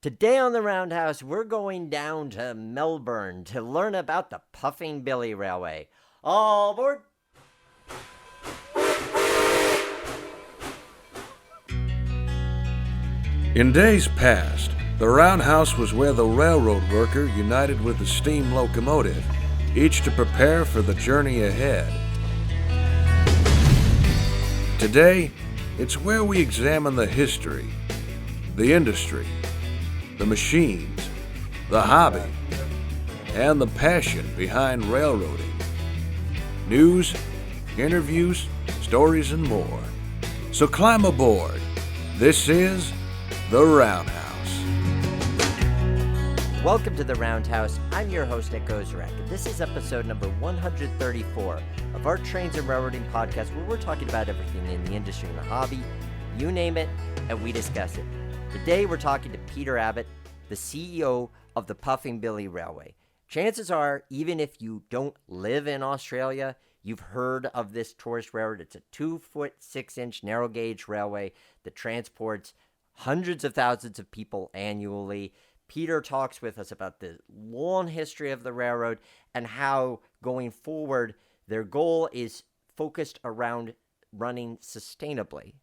Today on the Roundhouse, we're going down to Melbourne to learn about the Puffing Billy Railway. All aboard! In days past, the roundhouse was where the railroad worker united with the steam locomotive, each to prepare for the journey ahead. Today, it's where we examine the history, the industry, the machines, the hobby, and the passion behind railroading. News, interviews, stories, and more. So climb aboard. This is The Roundhouse. Welcome to the Roundhouse. I'm your host, Nick Ozarek, and this is episode number 134 of our Trains and Railroading podcast, where we're talking about everything in the industry and the hobby. You name it, and we discuss it. Today, we're talking to Peter Abbott, the CEO of the Puffing Billy Railway. Chances are, even if you don't live in Australia, you've heard of this tourist railroad. It's a 2-foot 6-inch narrow gauge railway that transports hundreds of thousands of people annually. Peter talks with us about the long history of the railroad and how, going forward, their goal is focused around running sustainably.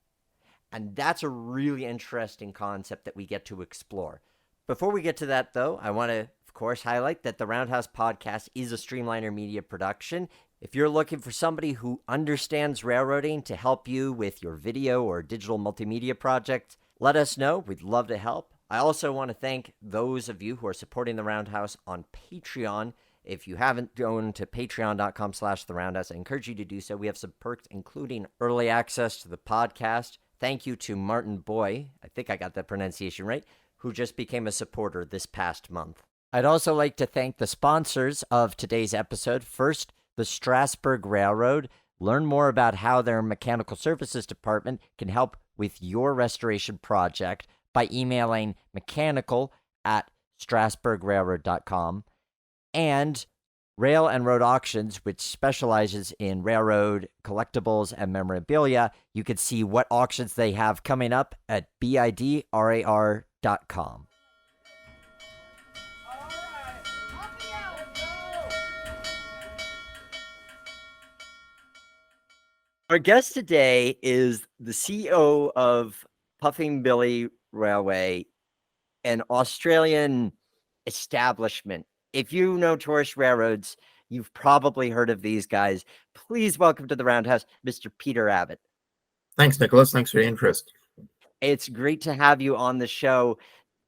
And that's a really interesting concept that we get to explore. Before we get to that, though, I want to, of course, highlight that the Roundhouse podcast is a Streamliner Media production. If you're looking for somebody who understands railroading to help you with your video or digital multimedia projects, let us know. We'd love to help. I also want to thank those of you who are supporting the Roundhouse on Patreon. If you haven't gone to patreon.com/theroundhouse, I encourage you to do so. We have some perks, including early access to the podcast. Thank you to Martin Boy, I think I got that pronunciation right, who just became a supporter this past month. I'd also like to thank the sponsors of today's episode. First, the Strasbourg Railroad. Learn more about how their mechanical services department can help with your restoration project by emailing mechanical@strasbourgrailroad.com. And Rail and Road Auctions, which specializes in railroad collectibles and memorabilia. You can see what auctions they have coming up at bidrar.com. Our guest today is the CEO of Puffing Billy Railway, an Australian establishment. If you know tourist railroads, you've probably heard of these guys. Please welcome to the Roundhouse, Mr. Peter Abbott. Thanks, Nicholas. Thanks for your interest. It's great to have you on the show.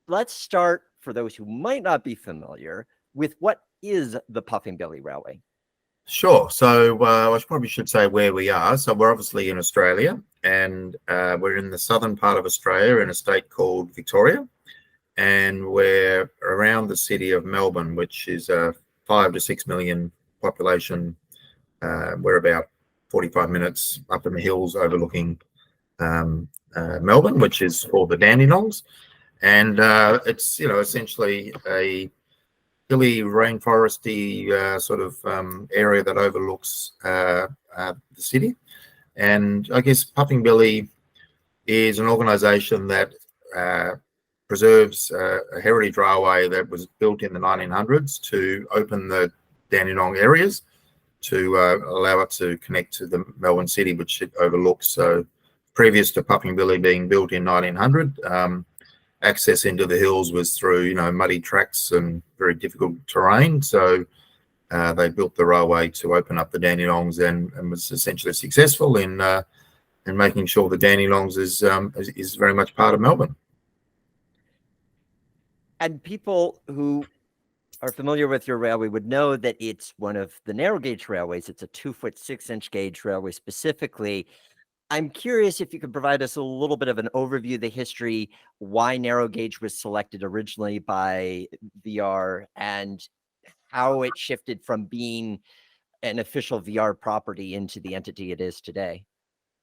Let's start, for those who might not be familiar, with what is the Puffing Billy Railway? Sure. So I probably should say where we are. So we're obviously in Australia, and we're in the southern part of Australia in a state called Victoria. And we're around the city of Melbourne, which is a 5 to 6 million population. We're about 45 minutes up in the hills overlooking Melbourne, which is called the Dandenongs. And it's, essentially a hilly, rainforesty sort of area that overlooks the city. And I guess Puffing Billy is an organisation that preserves a heritage railway that was built in the 1900s to open the Dandenong areas to allow it to connect to the Melbourne city, which it overlooks. So previous to Puffing Billy being built in 1900, access into the hills was through, muddy tracks and very difficult terrain. So they built the railway to open up the Dandenongs and was essentially successful in making sure the Dandenongs is very much part of Melbourne. And people who are familiar with your railway would know that it's one of the narrow gauge railways. It's a 2-foot 6-inch gauge railway specifically. I'm curious if you could provide us a little bit of an overview of the history, why narrow gauge was selected originally by VR, and how it shifted from being an official VR property into the entity it is today.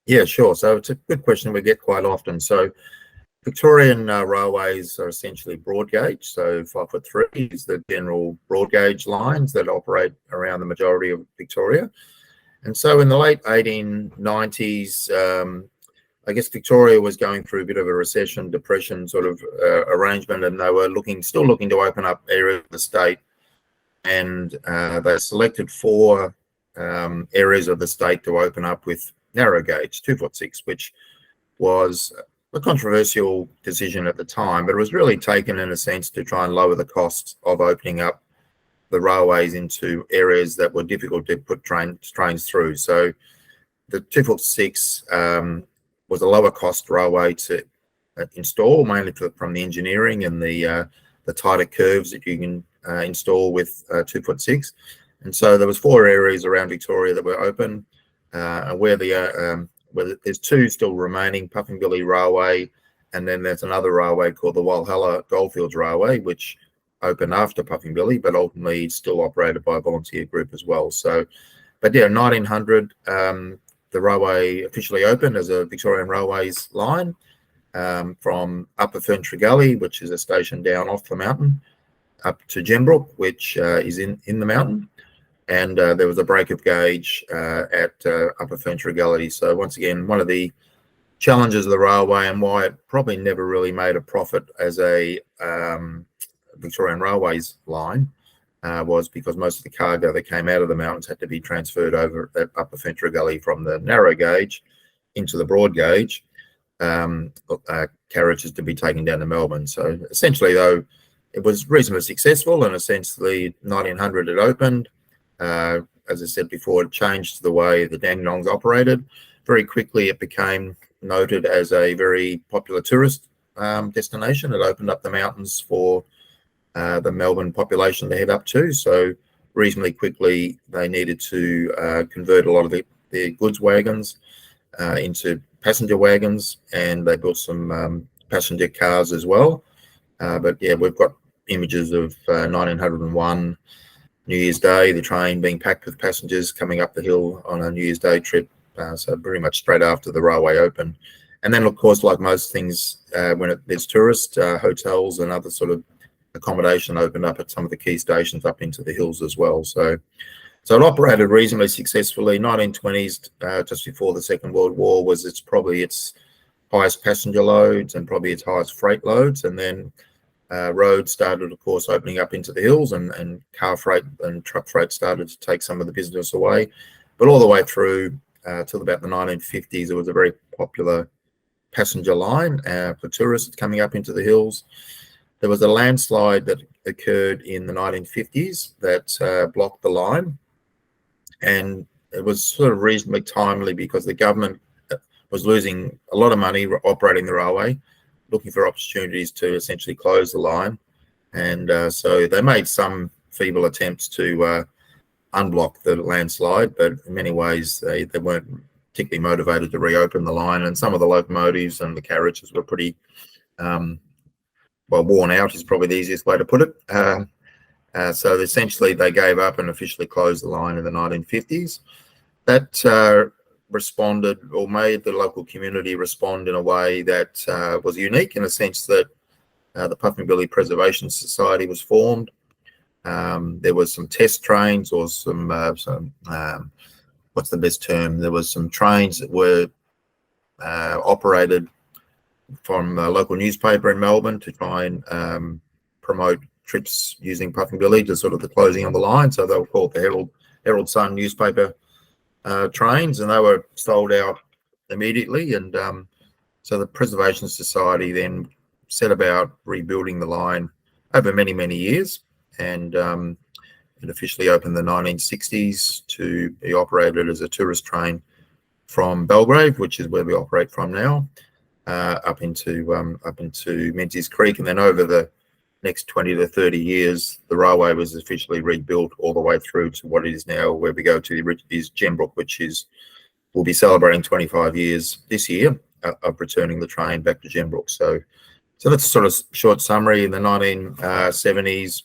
Yeah, sure. So it's a good question we get quite often. So Victorian railways are essentially broad gauge. So 5'3" is the general broad gauge lines that operate around the majority of Victoria. And so in the late 1890s, I guess Victoria was going through a bit of a recession, depression sort of arrangement, and they were still looking to open up areas of the state. And they selected 4 areas of the state to open up with narrow gauge 2'6", which was a controversial decision at the time, but it was really taken in a sense to try and lower the costs of opening up the railways into areas that were difficult to put trains through. So the 2'6" was a lower cost railway to install, mainly from the engineering and the tighter curves that you can install with 2'6". And so there was 4 areas around Victoria that were open, where there's 2 still remaining, Puffingbilly Railway, and then there's another railway called the Walhalla Goldfields Railway, which opened after Puffingbilly, but ultimately still operated by a volunteer group as well. So, but yeah, 1900, the railway officially opened as a Victorian Railways line from Upper Ferntree Gully, which is a station down off the mountain, up to Gembrook, which is in the mountain. And there was a break of gauge at Upper Ferntree Gully. So once again, one of the challenges of the railway and why it probably never really made a profit as a Victorian Railways line was because most of the cargo that came out of the mountains had to be transferred over at Upper Ferntree Gully from the narrow gauge into the broad gauge carriages to be taken down to Melbourne. So essentially, though, it was reasonably successful in a sense. The 1900 it opened. As I said before, it changed the way the Dandenongs operated. Very quickly, it became noted as a very popular tourist destination. It opened up the mountains for the Melbourne population to head up to. So reasonably quickly, they needed to convert a lot of their goods wagons into passenger wagons, and they built some passenger cars as well. But yeah, we've got images of 1901 New Year's Day, the train being packed with passengers coming up the hill on a New Year's Day trip. So very much straight after the railway opened. And then, of course, like most things, when there's tourists, hotels and other sort of accommodation opened up at some of the key stations up into the hills as well. So it operated reasonably successfully. 1920s, just before the Second World War, was probably its highest passenger loads and probably its highest freight loads. And then roads started, of course, opening up into the hills, and car freight and truck freight started to take some of the business away. But all the way through till about the 1950s, it was a very popular passenger line for tourists coming up into the hills. There was a landslide that occurred in the 1950s that blocked the line, and it was sort of reasonably timely because the government was losing a lot of money operating the railway, looking for opportunities to essentially close the line. And so they made some feeble attempts to unblock the landslide, but in many ways they weren't particularly motivated to reopen the line. And some of the locomotives and the carriages were pretty worn out, is probably the easiest way to put it. So essentially they gave up and officially closed the line in the 1950s. That responded, or made the local community respond in a way that was unique, in a sense that the Puffingbilly Preservation Society was formed. There was some test trains, or some what's the best term? There was some trains that were operated from a local newspaper in Melbourne to try and promote trips using Puffingbilly to sort of the closing of the line. So they were called the Herald Sun newspaper trains, and they were sold out immediately. And so the Preservation Society then set about rebuilding the line over many, many years, and it officially opened in the 1960s to be operated as a tourist train from Belgrave, which is where we operate from now, up into Menzies Creek. And then over the next 20 to 30 years, the railway was officially rebuilt all the way through to what it is now, where we go to is Gembrook, which we'll be celebrating 25 years this year of returning the train back to Gembrook. So that's a sort of short summary. In the 1970s,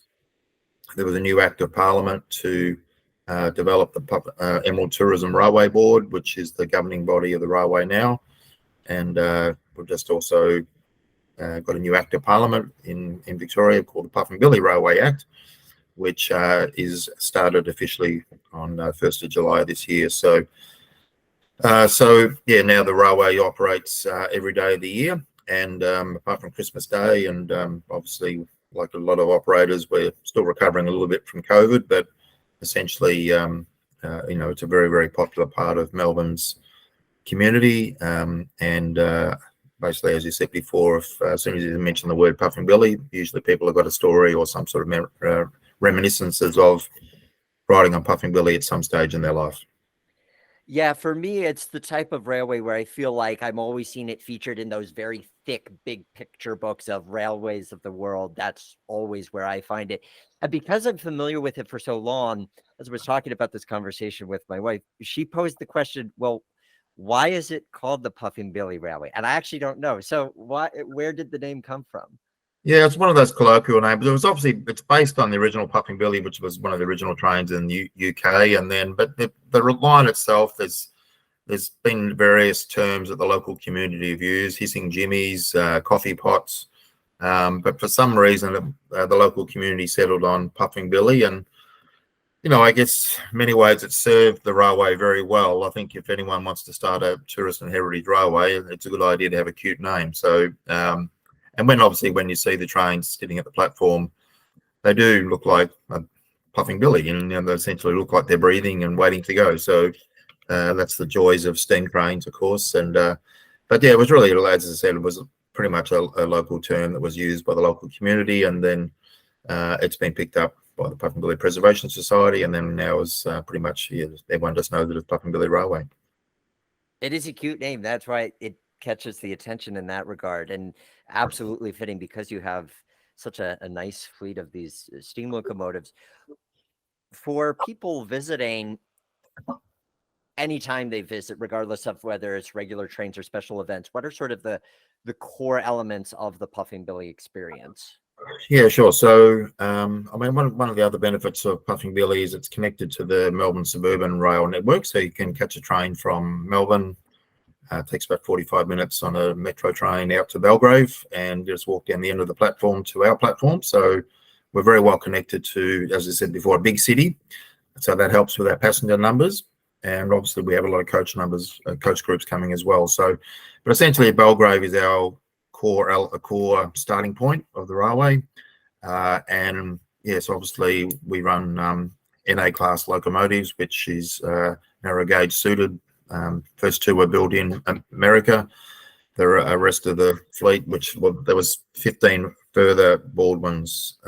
there was a new Act of Parliament to develop the Emerald Tourism Railway Board, which is the governing body of the railway now. And we've just also got a new Act of Parliament in Victoria called the Puffingbilly Railway Act, which is started officially on 1st of July this year. So Now the railway operates every day of the year, and apart from Christmas Day, and obviously, like a lot of operators, we're still recovering a little bit from COVID, but essentially, it's a very, very popular part of Melbourne's community, and basically, as you said before, as soon as you mention the word puffing billy, usually people have got a story or some sort of reminiscences of riding on puffing billy at some stage in their life. Yeah, for me, it's the type of railway where I feel like I'm always seeing it featured in those very thick, big picture books of railways of the world. That's always where I find it. And because I'm familiar with it for so long, as I was talking about this conversation with my wife, she posed the question, well, why is it called the Puffing Billy Railway? And I actually don't know. So where did the name come from? Yeah, it's one of those colloquial names. It's based on the original Puffing Billy, which was one of the original trains in the UK. And then, but the line itself, there's been various terms that the local community have used: hissing jimmies, coffee pots. But for some reason, the local community settled on Puffing Billy, and I guess many ways it served the railway very well. I think if anyone wants to start a tourist and heritage railway, it's a good idea to have a cute name. So. And when you see the trains sitting at the platform, they do look like a puffing billy, and they essentially look like they're breathing and waiting to go. So that's the joys of steam trains, of course. And but yeah, it was really, as I said, it was pretty much a local term that was used by the local community, and then it's been picked up by the Puffing Billy Preservation Society, and then now is pretty much everyone just knows it as Puffing Billy Railway. It is a cute name. That's why it catches the attention in that regard, and absolutely fitting because you have such a nice fleet of these steam locomotives. For people visiting, anytime they visit, regardless of whether it's regular trains or special events, what are sort of the core elements of the Puffing Billy experience? Yeah, sure. So, one of the other benefits of Puffing Billy is it's connected to the Melbourne suburban rail network. So you can catch a train from Melbourne. It takes about 45 minutes on a metro train out to Belgrave, and just walk down the end of the platform to our platform. So we're very well connected to, as I said before, a big city. So that helps with our passenger numbers. And obviously we have a lot of coach groups coming as well. So, but essentially Belgrave is our core starting point of the railway. And yes, obviously we run NA class locomotives, which is narrow gauge suited. First two were built in America. The rest of the fleet, there was 15 further Baldwins,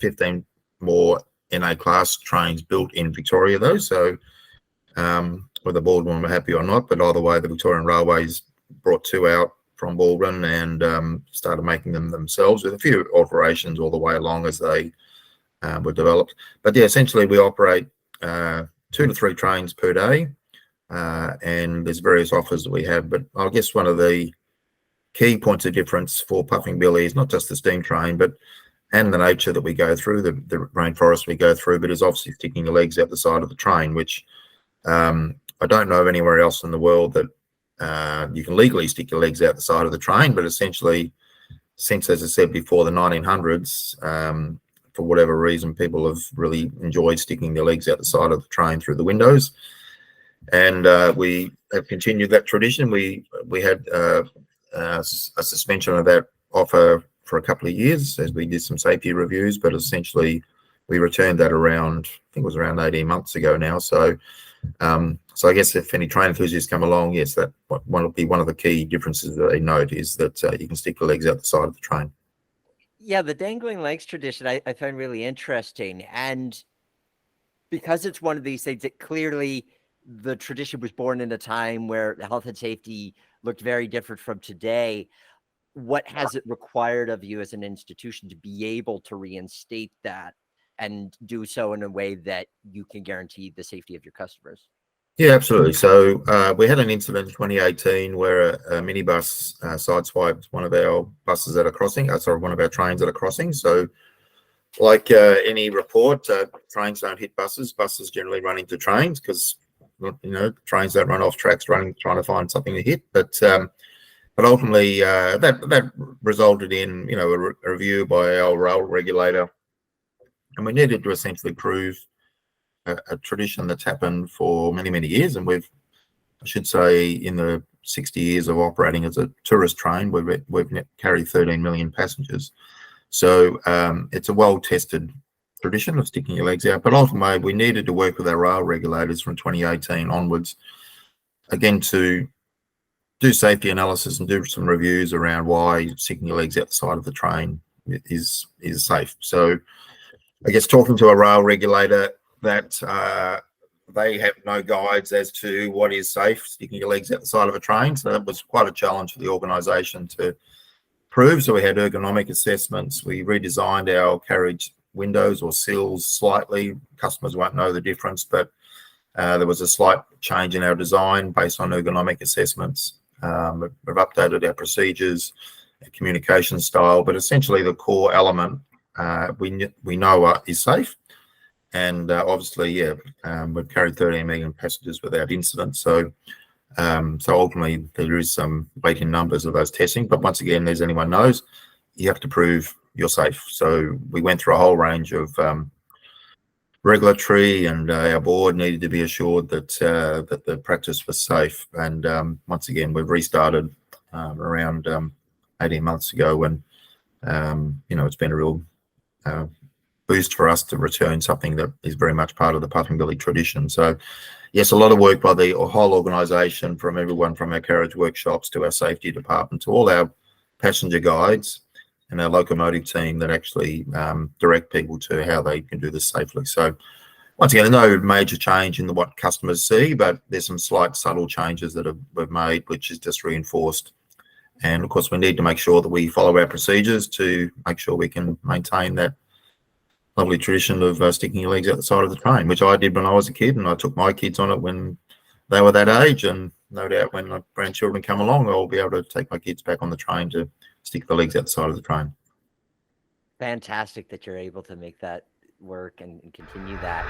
15 more NA class trains built in Victoria though. So whether Baldwin were happy or not, but either way, the Victorian Railways brought two out from Baldwin and started making them themselves with a few alterations all the way along as they were developed. But yeah, essentially we operate 2 to 3 trains per day. And there's various offers that we have, but I guess one of the key points of difference for Puffing Billy is not just the steam train, and the nature that we go through, the rainforest we go through, but is obviously sticking your legs out the side of the train, which I don't know of anywhere else in the world that you can legally stick your legs out the side of the train. But essentially, since, as I said before, the 1900s, for whatever reason, people have really enjoyed sticking their legs out the side of the train through the windows. And we have continued that tradition. We had a suspension of that offer for a couple of years as we did some safety reviews, but essentially we returned that around, I think it was around 18 months ago now. So I guess if any train enthusiasts come along, yes, that will be one of the key differences that they note is that you can stick the legs out the side of the train. Yeah, the dangling legs tradition I find really interesting. And because it's one of these things that clearly the tradition was born in a time where health and safety looked very different from today. What has it required of you as an institution to be able to reinstate that and do so in a way that you can guarantee the safety of your customers? Yeah, absolutely. So we had an incident in 2018 where a minibus sideswiped one of our buses at a crossing, one of our trains at a crossing. So like any report, trains don't hit buses. Buses generally run into trains because trains don't run off tracks trying to find something to hit. But ultimately, that resulted in a review by our rail regulator, and we needed to essentially prove a tradition that's happened for many years, and we've I should say in the 60 years of operating as a tourist train, we've carried 13 million passengers. So it's a well-tested tradition of sticking your legs out. But ultimately, we needed to work with our rail regulators from 2018 onwards, again, to do safety analysis and do some reviews around why sticking your legs out the side of the train is safe. So I guess talking to a rail regulator that they have no guides as to what is safe, sticking your legs out the side of a train. So that was quite a challenge for the organisation to prove. So we had ergonomic assessments. We redesigned our carriage windows or sills slightly. Customers won't know the difference, but there was a slight change in our design based on ergonomic assessments. We've updated our procedures, our communication style, but essentially the core element we know is safe. And obviously, we've carried 13 million passengers without incident. So ultimately, there is some weight in numbers of those testing. But once again, as anyone knows, you have to prove you're safe. So we went through a whole range of regulatory, and our board needed to be assured that the practice was safe. And once again, we've restarted around 18 months ago, and it's been a real boost for us to return something that is very much part of the Puffing Billy tradition. So yes, a lot of work by the whole organisation, from everyone from our carriage workshops to our safety department to all our passenger guides and our locomotive team that actually direct people to how they can do this safely. So once again, no major change in what customers see, but there's some slight subtle changes that we've made, which is just reinforced. And of course, we need to make sure that we follow our procedures to make sure we can maintain that lovely tradition of sticking your legs out the side of the train, which I did when I was a kid, and I took my kids on it when they were that age. And no doubt when my grandchildren come along, I'll be able to take my kids back on the train to stick the legs out the side of the train. Fantastic that you're able to make that work and continue that.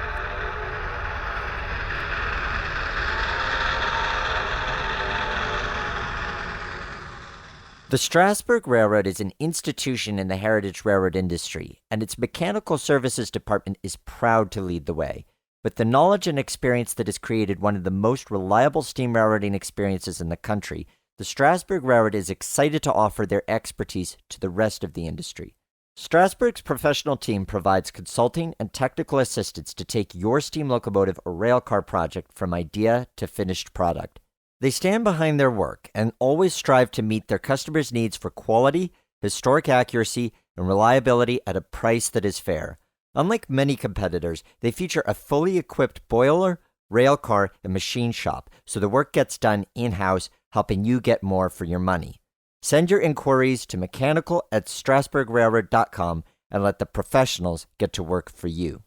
The Strasbourg Railroad is an institution in the heritage railroad industry, and its mechanical services department is proud to lead the way. With the knowledge and experience that has created one of the most reliable steam railroading experiences in the country, the Strasbourg Railroad is excited to offer their expertise to the rest of the industry. Strasbourg's professional team provides consulting and technical assistance to take your steam locomotive or rail car project from idea to finished product. They stand behind their work and always strive to meet their customers' needs for quality, historic accuracy, and reliability at a price that is fair. Unlike many competitors, they feature a fully equipped boiler, rail car, and machine shop, so the work gets done in-house, helping you get more for your money. Send your inquiries to mechanical@strasbourgrailroad.com and let the professionals get to work for you.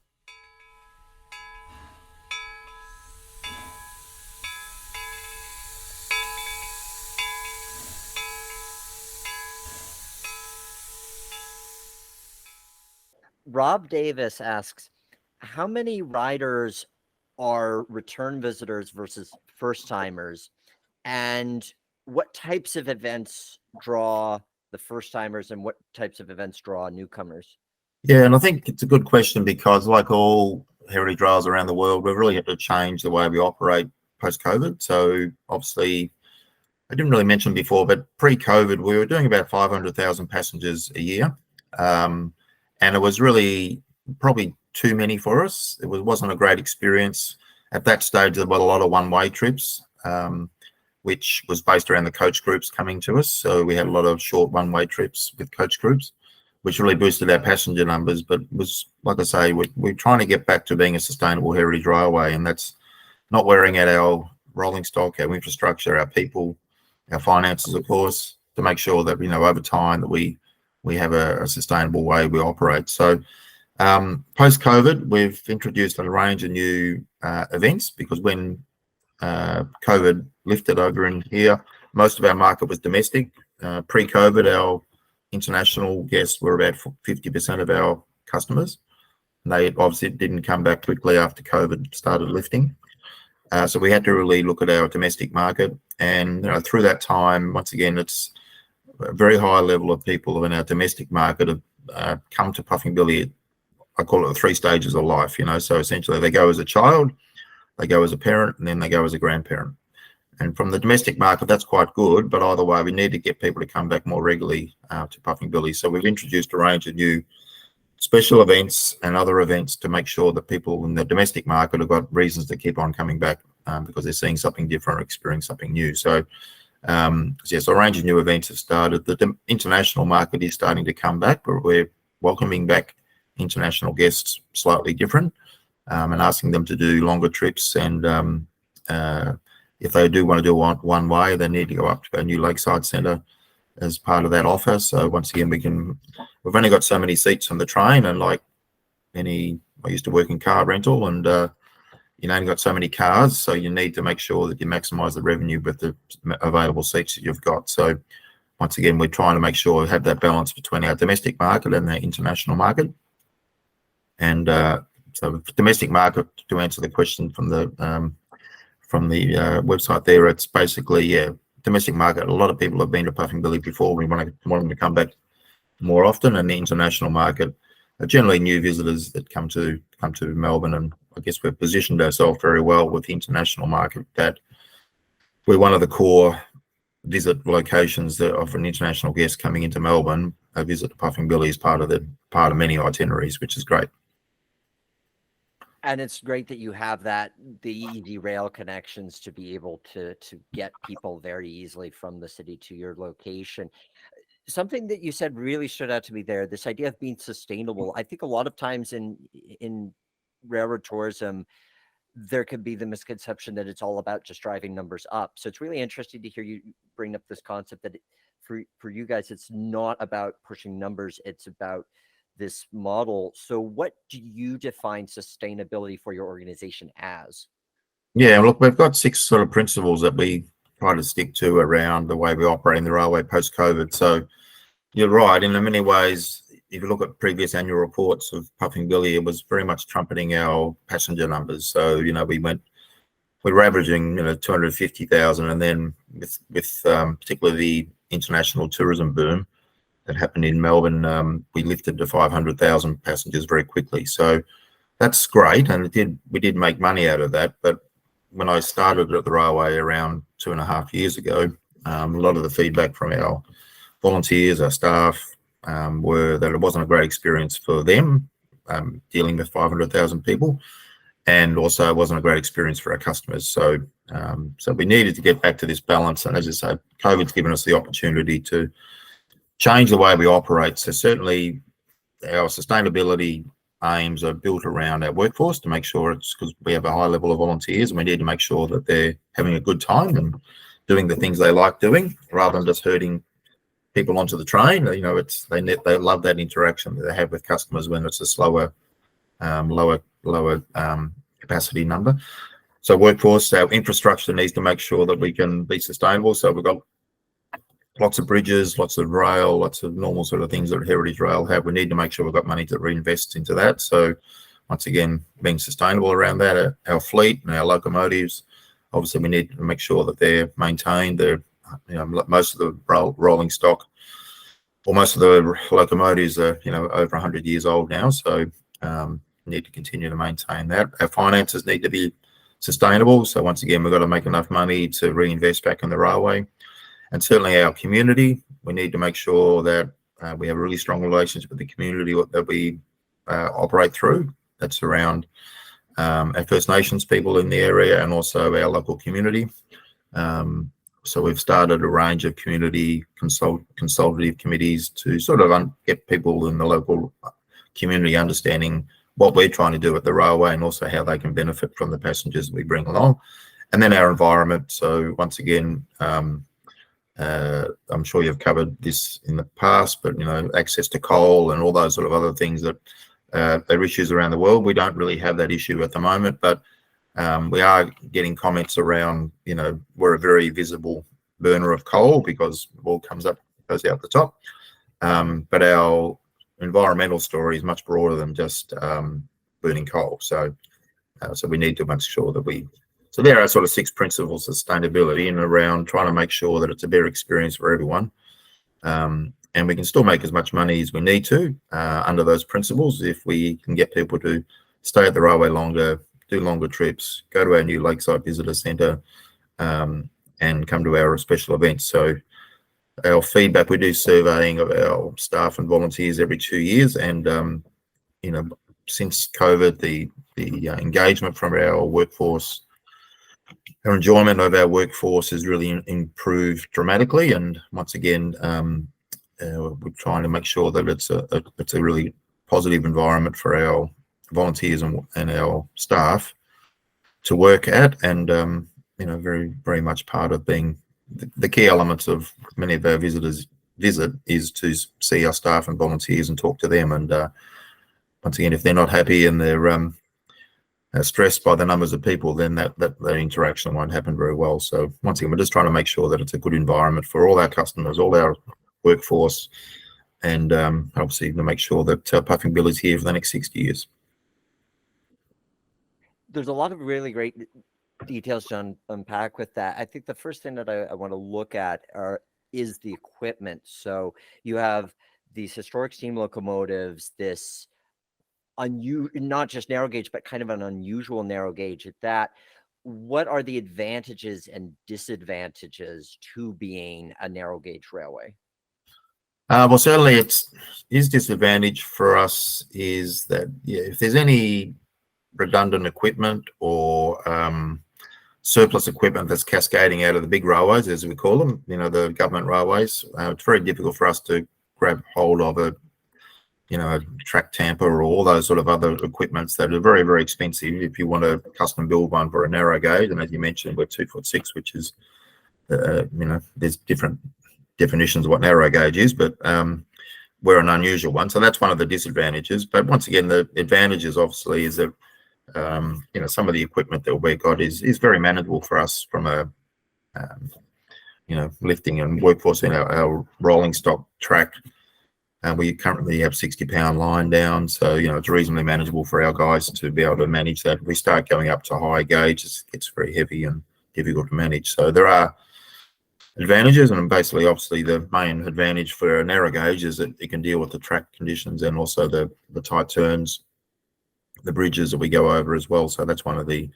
Rob Davis asks, how many riders are return visitors versus first-timers, and what types of events draw the first-timers and what types of events draw newcomers? Yeah, and I think it's a good question because, like all heritage rails around the world, we've really had to change the way we operate post-COVID. So obviously, I didn't really mention before, but pre-COVID, we were doing about 500,000 passengers a year. And it was really probably too many for us. It wasn't a great experience. At that stage, there were a lot of one-way trips, which was based around the coach groups coming to us. So we had a lot of short one-way trips with coach groups, which really boosted our passenger numbers. But it was, like I say, we're trying to get back to being a sustainable heritage railway, and that's not wearing out our rolling stock, our infrastructure, our people, our finances, of course, to make sure that, over time that we have a sustainable way we operate. So post-COVID, we've introduced a range of new events because when COVID lifted over in here, most of our market was domestic. Pre-COVID, our international guests were about 50% of our customers. And they obviously didn't come back quickly after COVID started lifting. So we had to really look at our domestic market. And through that time, once again, it's a very high level of people in our domestic market have come to Puffing Billy. I call it the 3 stages of life, So essentially they go as a child, they go as a parent, and then they go as a grandparent. And from the domestic market, that's quite good. But either way, we need to get people to come back more regularly to Puffing Billy. So we've introduced a range of new special events and other events to make sure that people in the domestic market have got reasons to keep on coming back because they're seeing something different or experiencing something new. So, so a range of new events have started. The international market is starting to come back, but we're welcoming back international guests slightly different and asking them to do longer trips. And if they do want to do one way, they need to go up to our new Lakeside Centre as part of that offer. So once again, we've only got so many seats on the train, and like I used to work in car rental, and you only got so many cars, so you need to make sure that you maximise the revenue with the available seats that you've got. So once again, we're trying to make sure we have that balance between our domestic market and the international market. And so the domestic market, to answer the question from the website there, it's basically, domestic market. A lot of people have been to Puffing Billy before. We want them to come back more often. And the international market are generally new visitors that come to Melbourne. And I guess we've positioned ourselves very well with the international market, that we're one of the core visit locations that of an international guest coming into Melbourne. A visit to Puffing Billy is part of many itineraries, which is great. And it's great that you have the easy rail connections to be able to get people very easily from the city to your location. Something that you said really stood out to me there, this idea of being sustainable. I think a lot of times in railroad tourism, there can be the misconception that it's all about just driving numbers up. So it's really interesting to hear you bring up this concept that for you guys, it's not about pushing numbers, it's about this model. So what do you define sustainability for your organization as? Yeah, look, we've got 6 sort of principles that we try to stick to around the way we operate in the railway post-COVID. So you're right, in many ways, if you look at previous annual reports of Puffing Billy, it was very much trumpeting our passenger numbers. So, we were averaging, 250,000, and then with particularly the international tourism boom that happened in Melbourne, we lifted to 500,000 passengers very quickly. So that's great, and we did make money out of that. But when I started at the railway around 2.5 years ago, a lot of the feedback from our volunteers, our staff, were that it wasn't a great experience for them dealing with 500,000 people, and also it wasn't a great experience for our customers. So we needed to get back to this balance, and as I say, COVID's given us the opportunity to change the way we operate. So certainly our sustainability aims are built around our workforce to make sure it's, because we have a high level of volunteers, and we need to make sure that they're having a good time and doing the things they like doing, rather than just herding people onto the train. They love that interaction that they have with customers when it's a slower, lower capacity number. So workforce, our infrastructure needs to make sure that we can be sustainable. So we've got lots of bridges, lots of rail, lots of normal sort of things that Heritage Rail have. We need to make sure we've got money to reinvest into that. So once again, being sustainable around that, our fleet and our locomotives, obviously we need to make sure that they're maintained. They're, most of the rolling stock, or most of the locomotives are, over 100 years old now. So we need to continue to maintain that. Our finances need to be sustainable. So once again, we've got to make enough money to reinvest back in the railway. And certainly our community, we need to make sure that we have a really strong relationship with the community that we operate through. That's around our First Nations people in the area, and also our local community. So we've started a range of community consultative committees to sort of get people in the local community understanding what we're trying to do at the railway, and also how they can benefit from the passengers we bring along. And then our environment. So once again, I'm sure you've covered this in the past, but access to coal and all those sort of other things that are issues around the world. We don't really have that issue at the moment, but we are getting comments around, we're a very visible burner of coal because it all goes out the top. But our environmental story is much broader than just burning coal. So we need to make sure that so there are sort of 6 principles of sustainability, and around trying to make sure that it's a better experience for everyone. And we can still make as much money as we need to under those principles if we can get people to stay at the railway longer, do longer trips, go to our new Lakeside Visitor Centre, and come to our special events. So our feedback, we do surveying of our staff and volunteers every 2 years, and since COVID, the engagement from our workforce, our enjoyment of our workforce has really improved dramatically. And once again, we're trying to make sure that it's a really positive environment for our volunteers and our staff to work at, and very, very much part of being the key elements of many of our visitors visit is to see our staff and volunteers and talk to them. And once again, if they're not happy and they're stressed by the numbers of people, then that interaction won't happen very well. So once again, we're just trying to make sure that it's a good environment for all our customers, all our workforce, and obviously to make sure that Puffing Billy's here for the next 60 years. There's a lot of really great details to unpack with that. I think the first thing that I want to look at is the equipment. So you have these historic steam locomotives, this not just narrow gauge, but kind of an unusual narrow gauge at that. What are the advantages and disadvantages to being a narrow gauge railway? Well, certainly his disadvantage for us is that if there's any redundant equipment or surplus equipment that's cascading out of the big railways, as we call them, the government railways, it's very difficult for us to grab hold of a track tamper or all those sort of other equipments that are very, very expensive if you want to custom build one for a narrow gauge. And as you mentioned, we're 2'6", which is there's different definitions of what narrow gauge is, but we're an unusual one, so that's one of the disadvantages. But once again, the advantages obviously is that some of the equipment that we've got is very manageable for us from a lifting and workforce in our rolling stock track. We currently have 60-pound line down, so it's reasonably manageable for our guys to be able to manage that. If we start going up to high gauge, it's very heavy and difficult to manage. So there are advantages, and basically, obviously, the main advantage for a narrow gauge is that it can deal with the track conditions and also the tight turns, the bridges that we go over as well. So that's one of the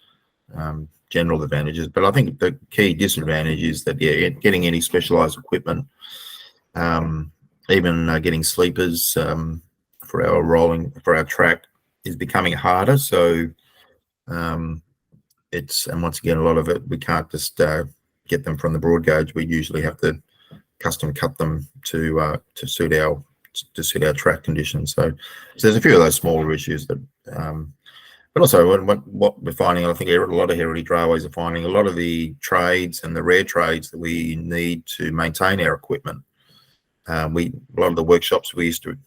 general advantages. But I think the key disadvantage is that getting any specialised equipment, even getting sleepers for our track is becoming harder. So and once again, a lot of it we can't just get them from the broad gauge. We usually have to custom cut them to suit our track conditions. So there's a few of those smaller issues that. But also, what we're finding, I think a lot of heritage railways are finding, a lot of the trades and the rare trades that we need to maintain our equipment. A lot of the workshops we used to,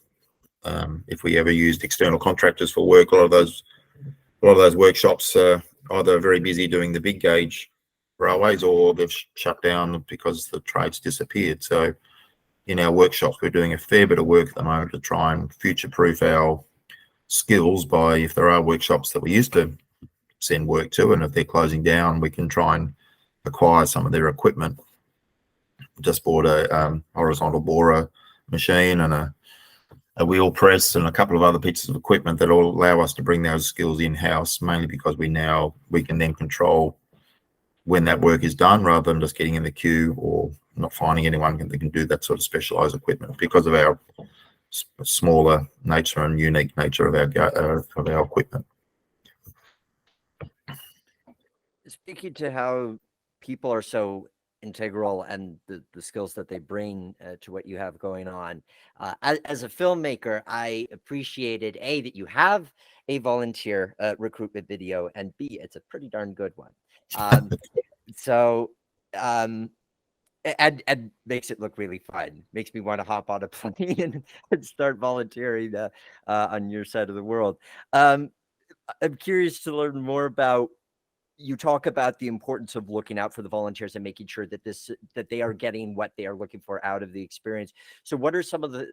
if we ever used external contractors for work, a lot of those workshops are either very busy doing the big gauge railways, or they've shut down because the trades disappeared. So in our workshops, we're doing a fair bit of work at the moment to try and future-proof our skills by, if there are workshops that we used to send work to, and if they're closing down, we can try and acquire some of their equipment. Just bought a horizontal borer machine and a wheel press and a couple of other pieces of equipment that will allow us to bring those skills in-house, mainly because we can then control when that work is done, rather than just getting in the queue or not finding anyone that can do that sort of specialized equipment because of our smaller nature and unique nature of our equipment. Speaking to how people are so integral and the skills that they bring to what you have going on, as a filmmaker, I appreciated A, that you have a volunteer recruitment video, and B, it's a pretty darn good one. And makes it look really fun. Makes me want to hop on a plane and start volunteering on your side of the world. I'm curious to learn more about. You talk about the importance of looking out for the volunteers and making sure that they are getting what they are looking for out of the experience. So what are some of the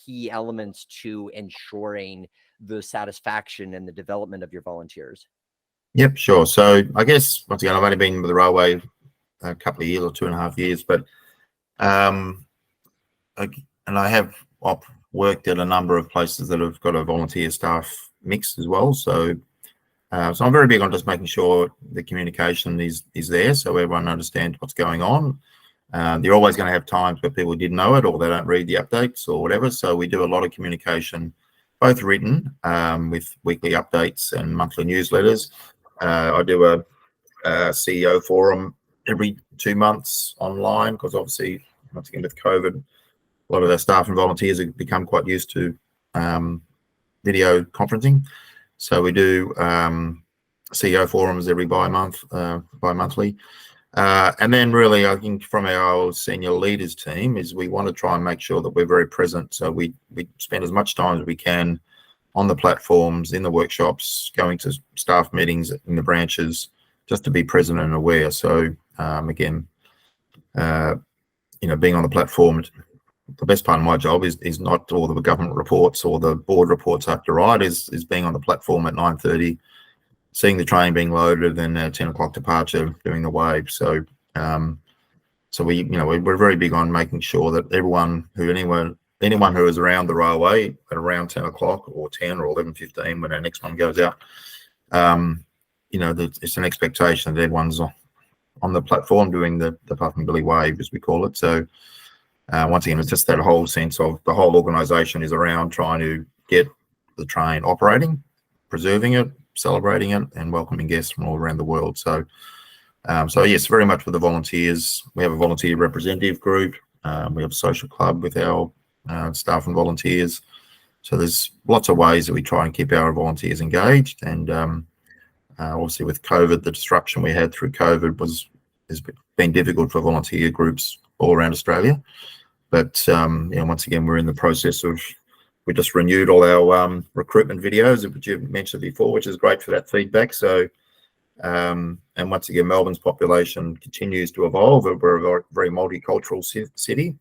key elements to ensuring the satisfaction and the development of your volunteers? Yep, sure. So I guess, once again, I've only been with the railway a couple of years or 2.5 years, but and I've worked at a number of places that have got a volunteer staff mix as well. So So I'm very big on just making sure the communication is there, so everyone understands what's going on. You're always going to have times where people didn't know it or they don't read the updates or whatever. So we do a lot of communication, both written with weekly updates and monthly newsletters. I do a CEO forum every 2 months online because obviously, once again, with COVID, a lot of our staff and volunteers have become quite used to video conferencing. So we do CEO forums every bi-monthly. And then really, I think from our senior leaders team is we want to try and make sure that we're very present. So we spend as much time as we can on the platforms, in the workshops, going to staff meetings in the branches, just to be present and aware. So again, being on the platform, the best part of my job is not all the government reports or the board reports I have to write, is being on the platform at 9:30, seeing the train being loaded, and 10 o'clock departure, doing the wave. So we're very big on making sure that anyone who is around the railway at around 10 o'clock or 10 or 11:15 when our next one goes out, it's an expectation that everyone's on the platform doing the Puffing Billy wave, as we call it. So once again, it's just that whole sense of the whole organisation is around trying to get the train operating, preserving it, celebrating it, and welcoming guests from all around the world. So yes, very much with the volunteers. We have a volunteer representative group. We have a social club with our staff and volunteers. So there's lots of ways that we try and keep our volunteers engaged. And obviously with COVID, the disruption we had through COVID has been difficult for volunteer groups all around Australia. But once again, we're in the process of, we just renewed all our recruitment videos, which you mentioned before, which is great for that feedback. So, and once again, Melbourne's population continues to evolve. We're a very multicultural city.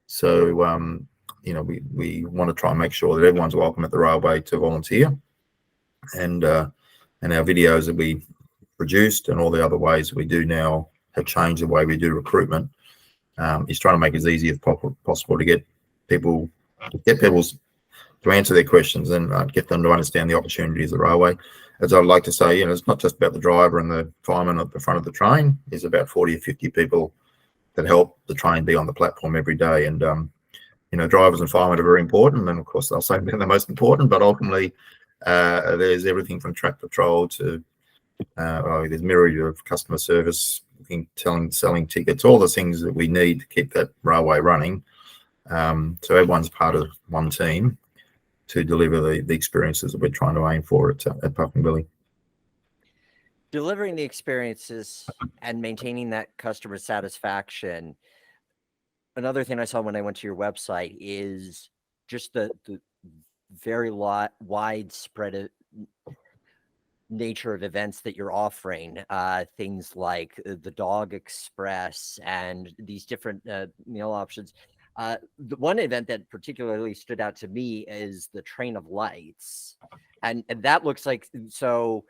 So, we want to try and make sure that everyone's welcome at the railway to volunteer. And our videos that we produced and all the other ways that we do now have changed the way we do recruitment. Is trying to make it as easy as possible to get people to answer their questions and get them to understand the opportunities of the railway. As I'd like to say, it's not just about the driver and the fireman at the front of the train. There's about 40 or 50 people that help the train be on the platform every day. And drivers and firemen are very important, and of course they'll say they're the most important. But ultimately, there's everything from track patrol to there's myriad of customer service, selling tickets, all the things that we need to keep that railway running. So everyone's part of one team to deliver the experiences that we're trying to aim for at Puffing Billy. Delivering the experiences and maintaining that customer satisfaction. Another thing I saw when I went to your website is just the very widespread nature of events that you're offering, things like the Dog Express and these different meal options. The one event that particularly stood out to me is the Train of Lights, and that looks like, so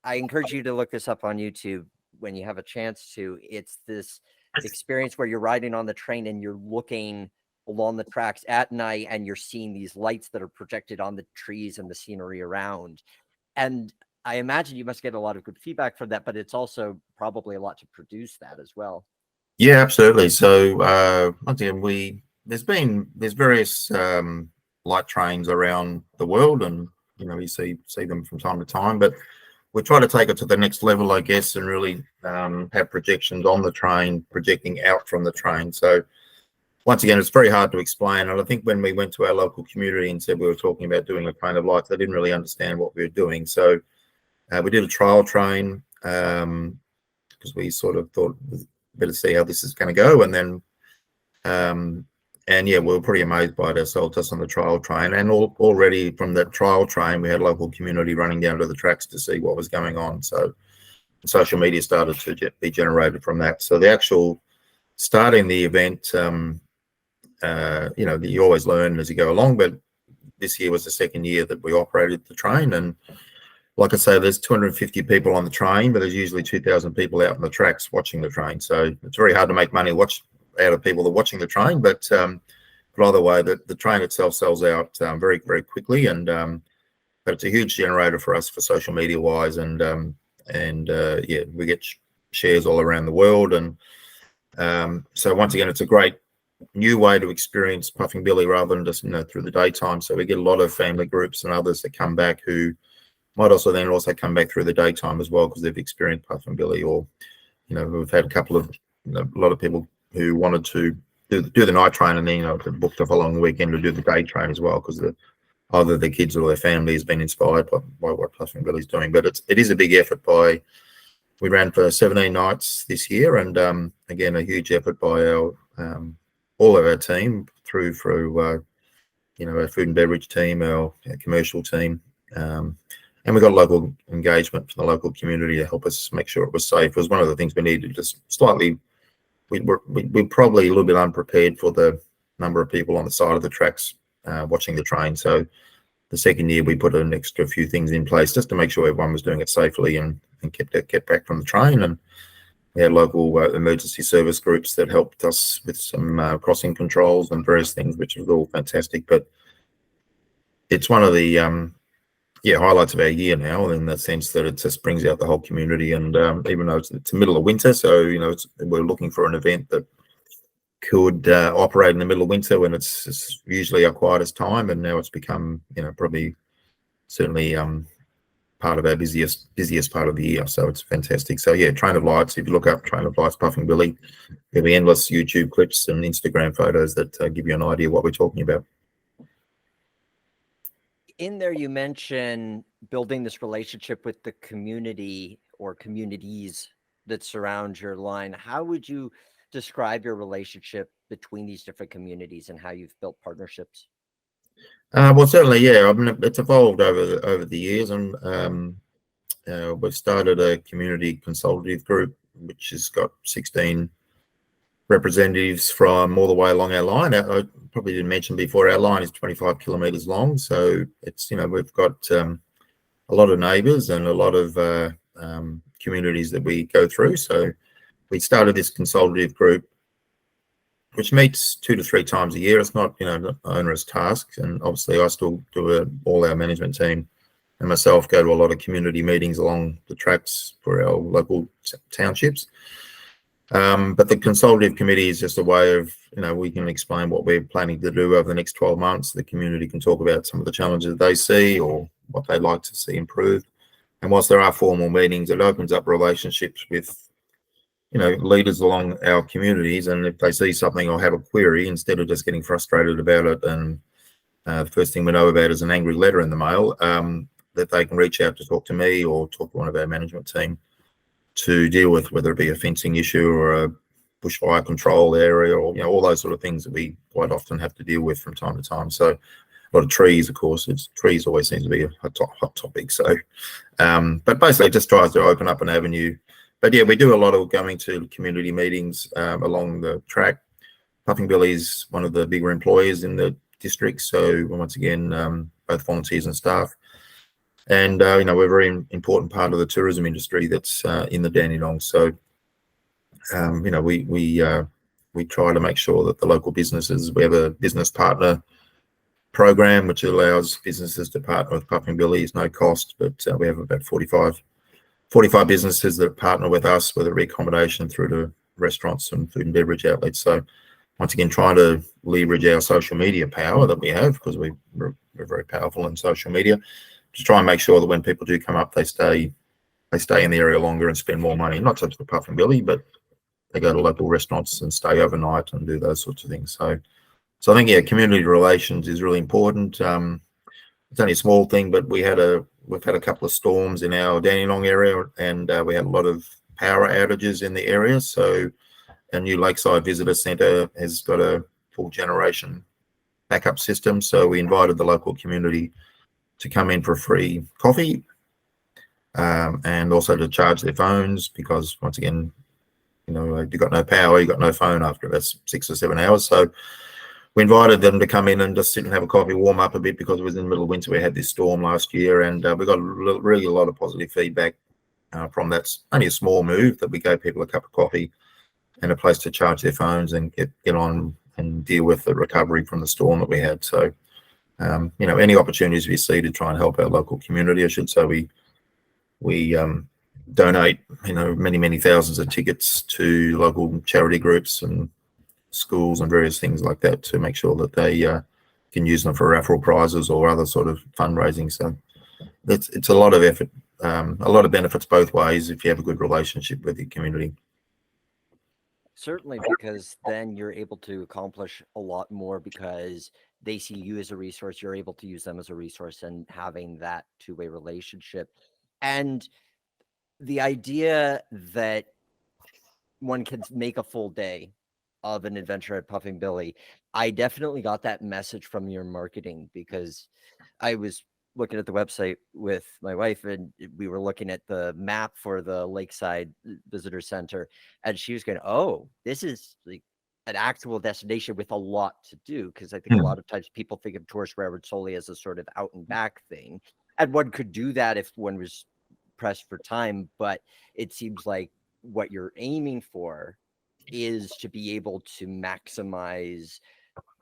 I encourage you to look this up on YouTube when you have a chance to. It's this experience where you're riding on the train and you're looking along the tracks at night and you're seeing these lights that are projected on the trees and the scenery around. And I imagine you must get a lot of good feedback from that, but it's also probably a lot to produce that as well. Yeah, absolutely. So once again, there's various light trains around the world, and you see them from time to time. But we try to take it to the next level, I guess, and really have projections on the train, projecting out from the train. So once again, it's very hard to explain. And I think when we went to our local community and said we were talking about doing a train of lights, they didn't really understand what we were doing. So we did a trial train because we sort of thought better see how this is going to go. And then, we were pretty amazed by it ourselves just on the trial train. And already from that trial train, we had local community running down to the tracks to see what was going on. So social media started to be generated from that. So the actual starting the event, you always learn as you go along, but this year was the second year that we operated the train. And like I say, there's 250 people on the train, but there's usually 2,000 people out on the tracks watching the train. So it's very hard to make money out of people that are watching the train. But either way, the train itself sells out very, very quickly. And but it's a huge generator for us for social media wise, and yeah, we get shares all around the world, and so once again, it's a great new way to experience Puffing Billy rather than just through the daytime. So we get a lot of family groups and others that come back who might also come back through the daytime as well because they've experienced Puffing Billy, or we've had a couple of a lot of people who wanted to do the night train and then booked a long weekend to do the day train as well because either their kids or their family has been inspired by what Puffing Billy's doing. But it is a big effort we ran for 17 nights this year, and again, a huge effort by our all of our team through our food and beverage team, our commercial team, and we got local engagement from the local community to help us make sure it was safe. It was one of the things we needed, just slightly. We're probably a little bit unprepared for the number of people on the side of the tracks watching the train. So the second year we put an extra few things in place just to make sure everyone was doing it safely and kept back from the train. And we had local emergency service groups that helped us with some crossing controls and various things, which was all fantastic. But it's one of the highlights of our year now, in the sense that it just brings out the whole community. And even though it's the middle of winter, so we're looking for an event that could operate in the middle of winter when it's usually our quietest time, and now it's become probably certainly part of our busiest part of the year. So it's fantastic. So yeah, Train of Lights, if you look up Train of Lights Puffing Billy, there'll be endless YouTube clips and Instagram photos that give you an idea of what we're talking about. In there, you mentioned building this relationship with the community or communities that surround your line. How would you describe your relationship between these different communities and how you've built partnerships? Well, certainly, yeah. I mean, it's evolved over the years, and we've started a community consultative group, which has got 16 representatives from all the way along our line. I probably didn't mention before, our line is 25 kilometres long, so it's we've got a lot of neighbours and a lot of communities that we go through. So we started this consultative group, which meets 2 to 3 times a year. It's not an onerous task, and obviously I still do all our management team and myself go to a lot of community meetings along the tracks for our local townships. But the consultative committee is just a way of, we can explain what we're planning to do over the next 12 months. The community can talk about some of the challenges they see or what they'd like to see improved. And whilst there are formal meetings, it opens up relationships with, leaders along our communities. And if they see something or have a query, instead of just getting frustrated about it, and the first thing we know about is an angry letter in the mail, that they can reach out to talk to me or talk to one of our management team to deal with, whether it be a fencing issue or a bushfire control area, or all those sort of things that we quite often have to deal with from time to time. So a lot of trees, of course, trees always seems to be a hot topic. So but basically it just tries to open up an avenue. But yeah, we do a lot of going to community meetings along the track. Puffing Billy is one of the bigger employers in the district, so once again, both volunteers and staff. And we're a very important part of the tourism industry that's in the Dandenong. So we try to make sure that the local businesses, we have a business partner program which allows businesses to partner with Puffing Billy. It's no cost, but we have about 45 businesses that partner with us, whether it be accommodation through to restaurants and food and beverage outlets. So once again, trying to leverage our social media power that we have, because we're very powerful in social media, to try and make sure that when people do come up, they stay in the area longer and spend more money, not just for Puffing Billy, but they go to local restaurants and stay overnight and do those sorts of things. So I think, yeah, community relations is really important. It's only a small thing, but we've had a couple of storms in our Dandenong area, and we had a lot of power outages in the area. So our new Lakeside Visitor Centre has got a full generation backup system. So we invited the local community to come in for free coffee, and also to charge their phones, because once again, if you've got no power, you've got no phone after about 6 or 7 hours. So we invited them to come in and just sit and have a coffee, warm up a bit, because it was in the middle of winter. We had this storm last year, and we got really a lot of positive feedback from that. It's only a small move that we gave people a cup of coffee and a place to charge their phones and get on and deal with the recovery from the storm that we had. So any opportunities we see to try and help our local community. I should say we donate, many thousands of tickets to local charity groups and schools and various things like that to make sure that they can use them for raffle prizes or other sort of fundraising. So it's a lot of effort, a lot of benefits both ways if you have a good relationship with your community. Certainly, because then you're able to accomplish a lot more because they see you as a resource, you're able to use them as a resource, and having that two-way relationship. And the idea that one can make a full day of an adventure at Puffing Billy, I definitely got that message from your marketing, because I was looking at the website with my wife and we were looking at the map for the Lakeside Visitor Center, and she was going, "Oh, this is like an actual destination with a lot to do." Because I think a lot of times people think of tourist railroad solely as a sort of out and back thing, and one could do that if one was pressed for time, but it seems like what you're aiming for is to be able to maximize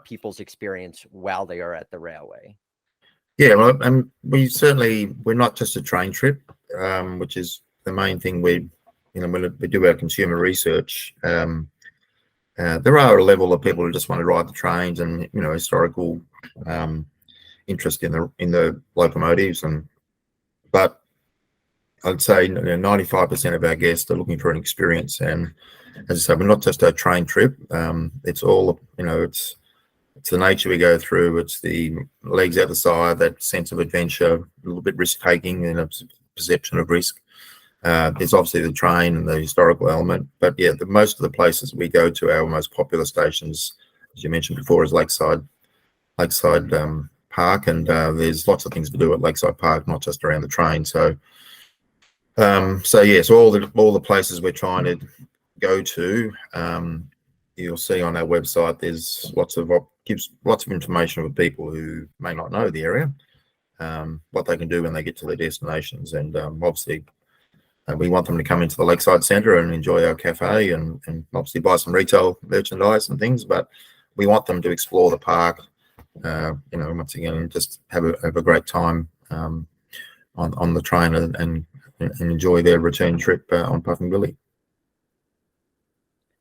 people's experience while they are at the railway. Yeah, well, and we're not just a train trip, which is the main thing. When we do our consumer research, there are a level of people who just want to ride the trains and historical interest in the locomotives, but I'd say 95% of our guests are looking for an experience. And as I say, we're not just a train trip. It's all, it's the nature we go through. It's the legs out the side, that sense of adventure, a little bit risk taking and a perception of risk. There's obviously the train and the historical element, but yeah, most of the places we go to, our most popular stations, as you mentioned before, is Lakeside Park, and there's lots of things to do at Lakeside Park, not just around the train. So all the places we're trying to go to, you'll see on our website. There's gives lots of information for people who may not know the area, what they can do when they get to their destinations, and obviously we want them to come into the Lakeside Centre and enjoy our cafe and obviously buy some retail merchandise and things. But we want them to explore the park, once again, just have a great time on the train and enjoy their return trip on Puffing Billy.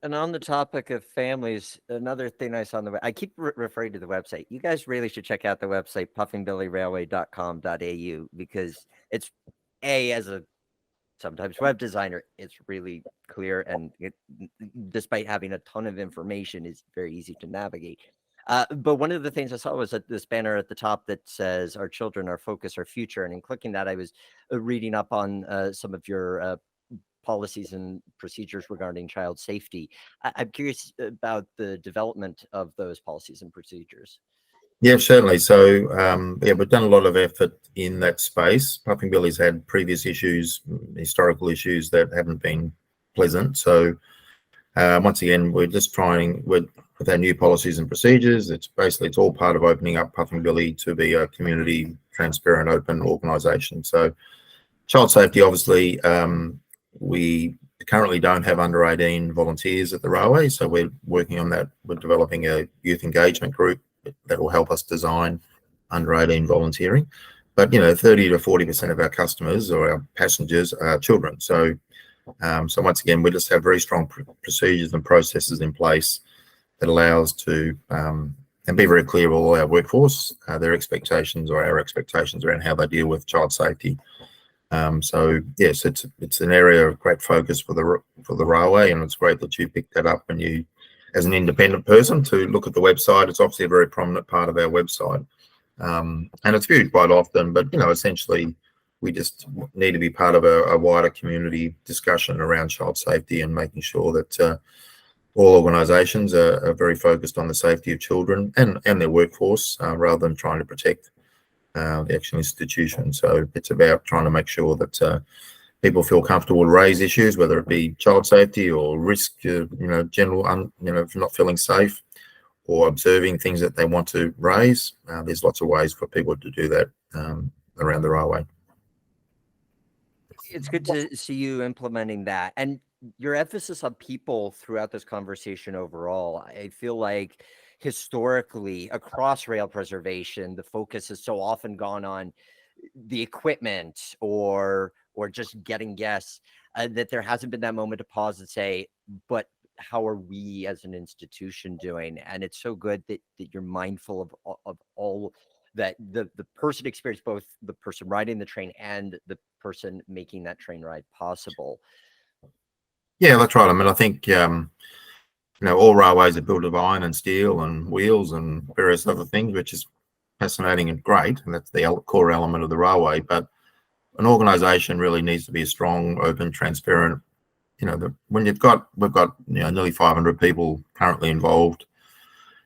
And on the topic of families, another thing I saw on I keep referring to the website. You guys really should check out the website, puffingbillyrailway.com.au, because it's as a sometimes web designer, it's really clear, and despite having a ton of information, is very easy to navigate. But one of the things I saw was this banner at the top that says "Our children, our focus, our future." And in clicking that, I was reading up on some of your policies and procedures regarding child safety. I'm curious about the development of those policies and procedures. Yeah, certainly. So, we've done a lot of effort in that space. Puffing Billy's had previous issues, historical issues that haven't been pleasant. So, once again, we're just trying with our new policies and procedures. It's all part of opening up Puffing Billy to be a community, transparent, open organisation. So, child safety, obviously, we currently don't have under 18 volunteers at the railway, so we're working on that. We're developing a youth engagement group that will help us design under 18 volunteering. But 30 to 40% of our customers or our passengers are children. So once again, we just have very strong procedures and processes in place that allow us to and be very clear with all our workforce, their expectations or our expectations around how they deal with child safety. So yes, it's an area of great focus for the railway, and it's great that you picked that up when you, as an independent person, to look at the website. It's obviously a very prominent part of our website, and it's viewed quite often. But essentially, we just need to be part of a wider community discussion around child safety and making sure that all organisations are very focused on the safety of children and their workforce, rather than trying to protect the actual institution. So it's about trying to make sure that people feel comfortable to raise issues, whether it be child safety or risk, general, not feeling safe or observing things that they want to raise. There's lots of ways for people to do that around the railway. It's good to see you implementing that, and your emphasis on people throughout this conversation overall. I feel like historically across rail preservation, the focus has so often gone on the equipment or just getting guests, that there hasn't been that moment to pause and say, but how are we as an institution doing? And it's so good that you're mindful of all that the person experience, both the person riding the train and the person making that train ride possible. Yeah, that's right. I mean, I think all railways are built of iron and steel and wheels and various other things, which is fascinating and great, and that's the core element of the railway. But an organisation really needs to be a strong, open, transparent. When we've got nearly 500 people currently involved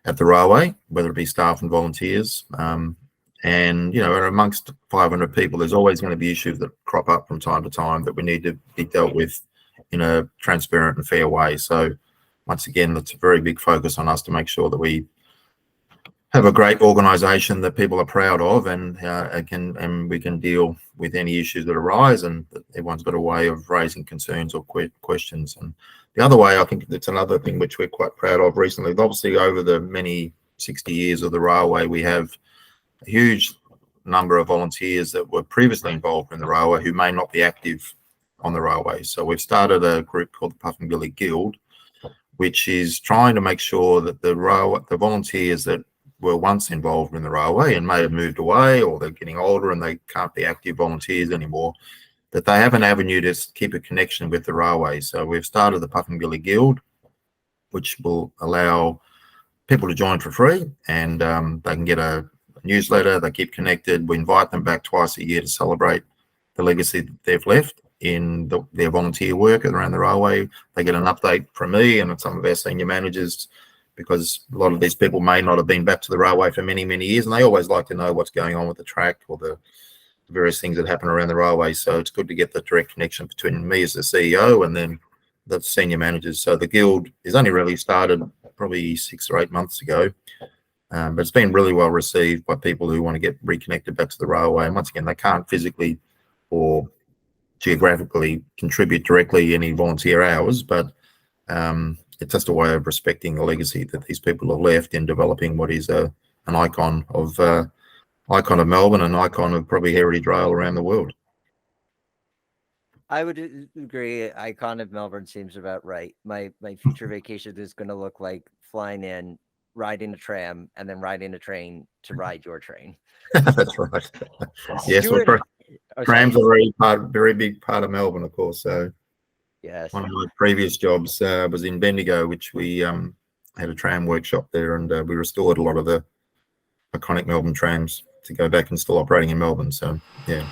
at the railway, whether it be staff and volunteers, and amongst 500 people, there's always going to be issues that crop up from time to time that we need to be dealt with in a transparent and fair way. So once again, that's a very big focus on us to make sure that we have a great organisation that people are proud of, and we can deal with any issues that arise, and everyone's got a way of raising concerns or questions. And the other way, I think that's another thing which we're quite proud of recently. Obviously, over the many 60 years of the railway, we have a huge number of volunteers that were previously involved in the railway who may not be active on the railway. So we've started a group called the Puff and Billy Guild, which is trying to make sure that the volunteers that were once involved in the railway and may have moved away, or they're getting older and they can't be active volunteers anymore, that they have an avenue to keep a connection with the railway. So we've started the Puff and Billy Guild, which will allow people to join for free, and they can get a newsletter. They keep connected. We invite them back twice a year to celebrate the legacy that they've left in their volunteer work around the railway. They get an update from me and some of our senior managers, because a lot of these people may not have been back to the railway for many, many years, and they always like to know what's going on with the track or the various things that happen around the railway. So it's good to get the direct connection between me as the CEO and then the senior managers. So the guild is only really started probably 6 or 8 months ago, but it's been really well received by people who want to get reconnected back to the railway. And once again, they can't physically or geographically contribute directly any volunteer hours, but it's just a way of respecting the legacy that these people have left in developing what is an icon of Melbourne, an icon of probably heritage rail around the world. I would agree. Icon of Melbourne seems about right. My future vacation is going to look like flying in, riding a tram, and then riding a train to ride your train. That's right. Yes, trams are a very big part of Melbourne, of course. So yes, one of my previous jobs was in Bendigo, which we had a tram workshop there, and we restored a lot of the iconic Melbourne trams to go back and still operating in Melbourne. So yeah.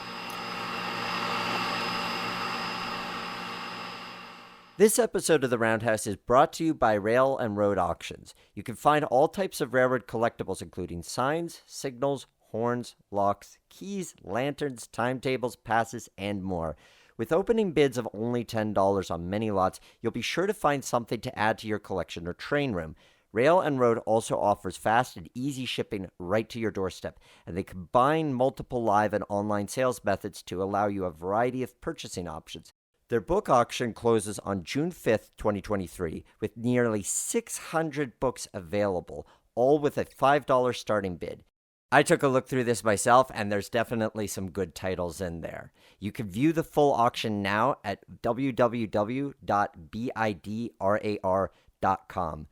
This episode of The Roundhouse is brought to you by Rail and Road Auctions. You can find all types of railroad collectibles, including signs, signals, horns, locks, keys, lanterns, timetables, passes, and more. With opening bids of only $10 on many lots, you'll be sure to find something to add to your collection or train room. Rail and Road also offers fast and easy shipping right to your doorstep, and they combine multiple live and online sales methods to allow you a variety of purchasing options. Their book auction closes on June 5th, 2023, with nearly 600 books available, all with a $5 starting bid. I took a look through this myself, and there's definitely some good titles in there. You can view the full auction now at www.bidrar.com.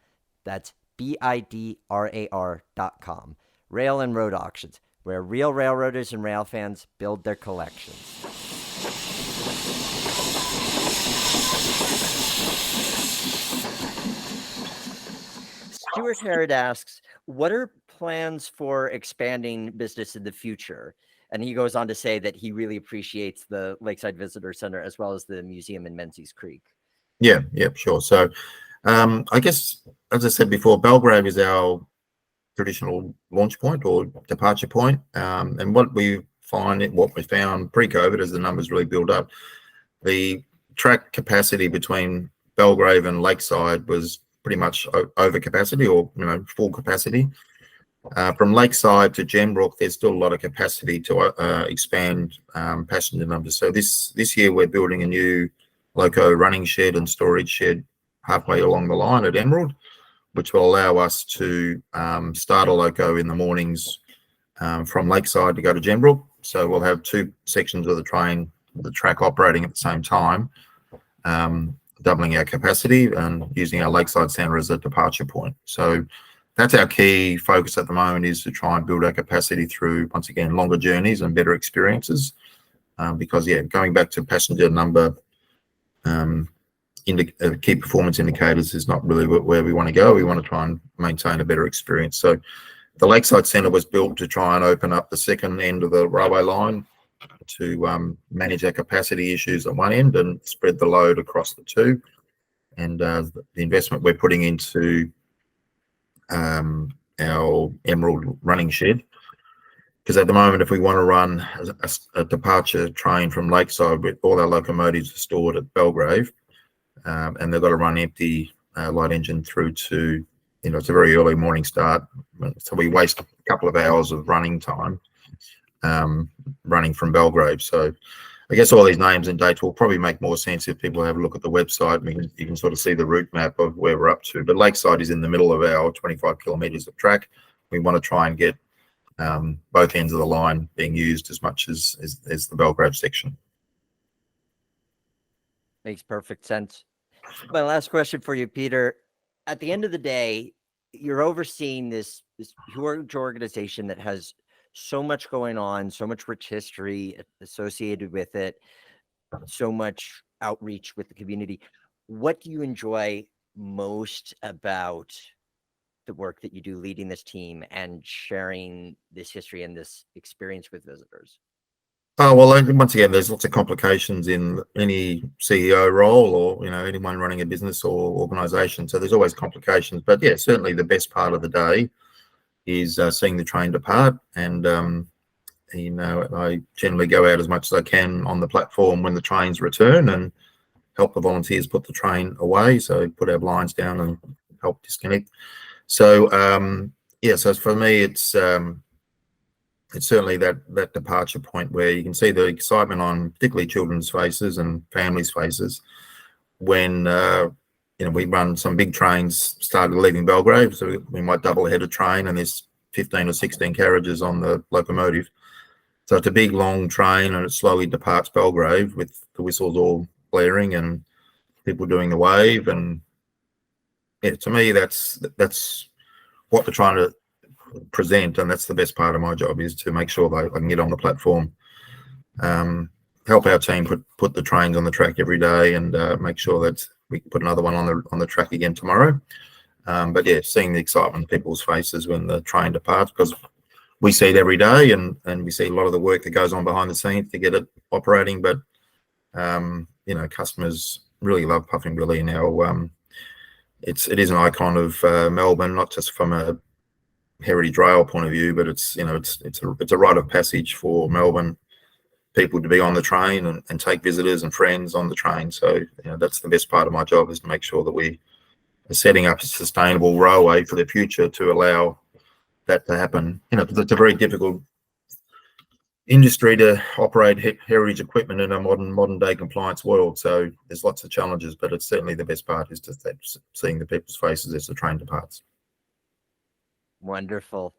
That's bidrar.com. Rail and Road Auctions, where real railroaders and rail fans build their collections. Stuart Harrod asks, what are plans for expanding business in the future? And he goes on to say that he really appreciates the Lakeside Visitor Center as well as the museum in Menzies Creek. Yeah, sure. So I guess, as I said before, Belgrave is our traditional launch point or departure point. And what we found pre-COVID, as the numbers really build up, the track capacity between Belgrave and Lakeside was pretty much over capacity, or full capacity. From Lakeside to Gembrook, there's still a lot of capacity to expand passenger numbers. So this year we're building a new loco running shed and storage shed halfway along the line at Emerald, which will allow us to start a loco in the mornings from Lakeside to go to Gembrook. So we'll have two sections of the track operating at the same time, doubling our capacity and using our Lakeside Centre as a departure point. So that's our key focus at the moment, is to try and build our capacity through, once again, longer journeys and better experiences. Because, going back to passenger number, key performance indicators is not really where we want to go. We want to try and maintain a better experience. So the Lakeside Centre was built to try and open up the second end of the railway line to manage our capacity issues at one end and spread the load across the two. And the investment we're putting into our Emerald running shed, because at the moment, if we want to run a departure train from Lakeside, with all our locomotives are stored at Belgrave, and they've got to run empty light engine through to, it's a very early morning start, so we waste a couple of hours of running time running from Belgrave. So I guess all these names and dates will probably make more sense if people have a look at the website. You can sort of see the route map of where we're up to. But Lakeside is in the middle of our 25 kilometres of track. We want to try and get both ends of the line being used as much as the Belgrave section. Makes perfect sense. My last question for you, Peter. At the end of the day, you're overseeing this huge organization that has so much going on, so much rich history associated with it, so much outreach with the community. What do you enjoy most about the work that you do leading this team and sharing this history and this experience with visitors? Oh, well, once again, there's lots of complications in any CEO role or, anyone running a business or organization. So there's always complications. But yeah, certainly the best part of the day is seeing the train depart. And, I generally go out as much as I can on the platform when the trains return and help the volunteers put the train away. So put our blinds down and help disconnect. So, so for me, it's certainly that departure point where you can see the excitement on particularly children's faces and families' faces when we run some big trains started leaving Belgrave. So we might double a headed train and there's 15 or 16 carriages on the locomotive. So it's a big long train and it slowly departs Belgrave with the whistles all blaring and people doing the wave. And to me, that's what we're trying to present, and that's the best part of my job, is to make sure that I can get on the platform, help our team put the trains on the track every day, and make sure that we can put another one on the track again tomorrow. But yeah, seeing the excitement in people's faces when the train departs, because we see it every day, and we see a lot of the work that goes on behind the scenes to get it operating. But customers really love Puffing Billy now. It is an icon of Melbourne, not just from a heritage rail point of view, but it's a rite of passage for Melbourne people to be on the train and take visitors and friends on the train. So that's the best part of my job, is to make sure that we are setting up a sustainable railway for the future to allow that to happen. It's a very difficult industry to operate heritage equipment in a modern day compliance world. So there's lots of challenges, but it's certainly the best part is just seeing the people's faces as the train departs. Wonderful.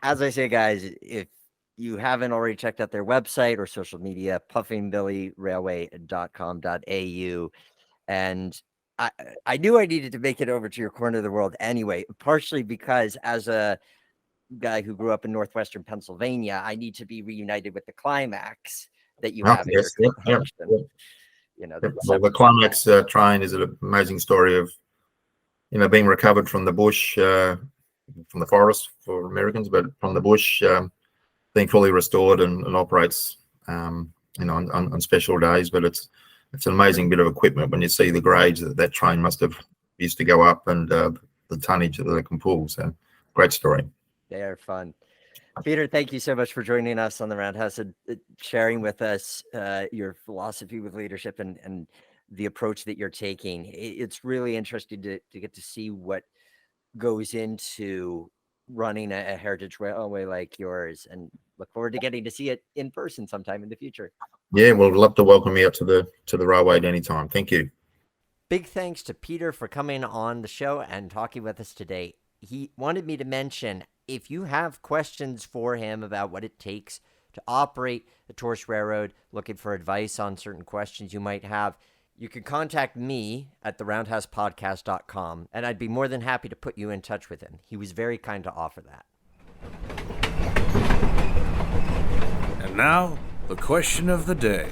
As I say, guys, if you haven't already checked out their website or social media, puffingbillyrailway.com.au. And I knew I needed to make it over to your corner of the world anyway, partially because as a guy who grew up in northwestern Pennsylvania, I need to be reunited with the climax that you have. Yes, in yeah. The climax train is an amazing story of being recovered from the bush, from the forest for Americans, but from the bush, being fully restored and operates on special days. But it's an amazing bit of equipment when you see the grades that train must have used to go up, and the tonnage that they can pull. So great story. They are fun. Peter, thank you so much for joining us on the Roundhouse and sharing with us your philosophy with leadership and the approach that you're taking. It's really interesting to get to see what goes into running a heritage railway like yours, and look forward to getting to see it in person sometime in the future. Yeah, we'd love to welcome you up to the railway at any time. Thank you. Big thanks to Peter for coming on the show and talking with us today. He wanted me to mention, if you have questions for him about what it takes to operate a tourist railroad, looking for advice on certain questions you might have, you can contact me at theroundhousepodcast.com, and I'd be more than happy to put you in touch with him. He was very kind to offer that. And now, the question of the day.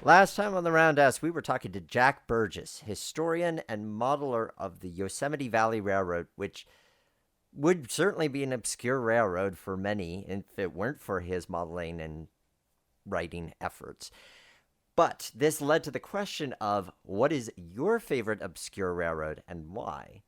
Last time on the Roundhouse, we were talking to Jack Burgess, historian and modeler of the Yosemite Valley Railroad, which would certainly be an obscure railroad for many if it weren't for his modeling and writing efforts. But this led to the question of, what is your favorite obscure railroad and why?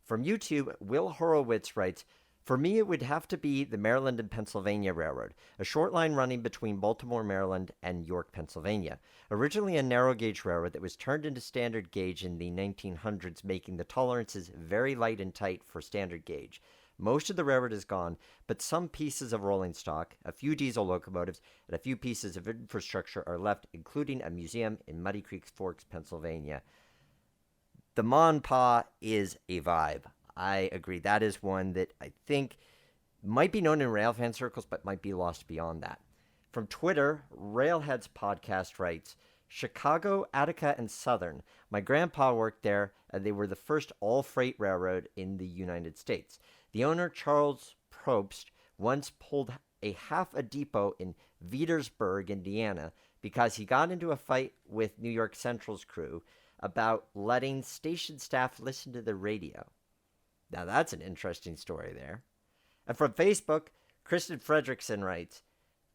From YouTube, Will Horowitz writes, "For me, it would have to be the Maryland and Pennsylvania Railroad, a short line running between Baltimore, Maryland, and York, Pennsylvania. Originally a narrow gauge railroad that was turned into standard gauge in the 1900s, making the tolerances very light and tight for standard gauge. Most of the railroad is gone, but some pieces of rolling stock, a few diesel locomotives, and a few pieces of infrastructure are left, including a museum in Muddy Creek Forks, Pennsylvania." The Mon Pa is a vibe. I agree. That is one that I think might be known in railfan circles, but might be lost beyond that. From Twitter, Railheads Podcast writes, "Chicago, Attica, and Southern. My grandpa worked there, and they were the first all-freight railroad in the United States. The owner, Charles Probst, once pulled half a depot in Veedersburg, Indiana, because he got into a fight with New York Central's crew about letting station staff listen to the radio." Now that's an interesting story there. And from Facebook, Kristen Fredrickson writes,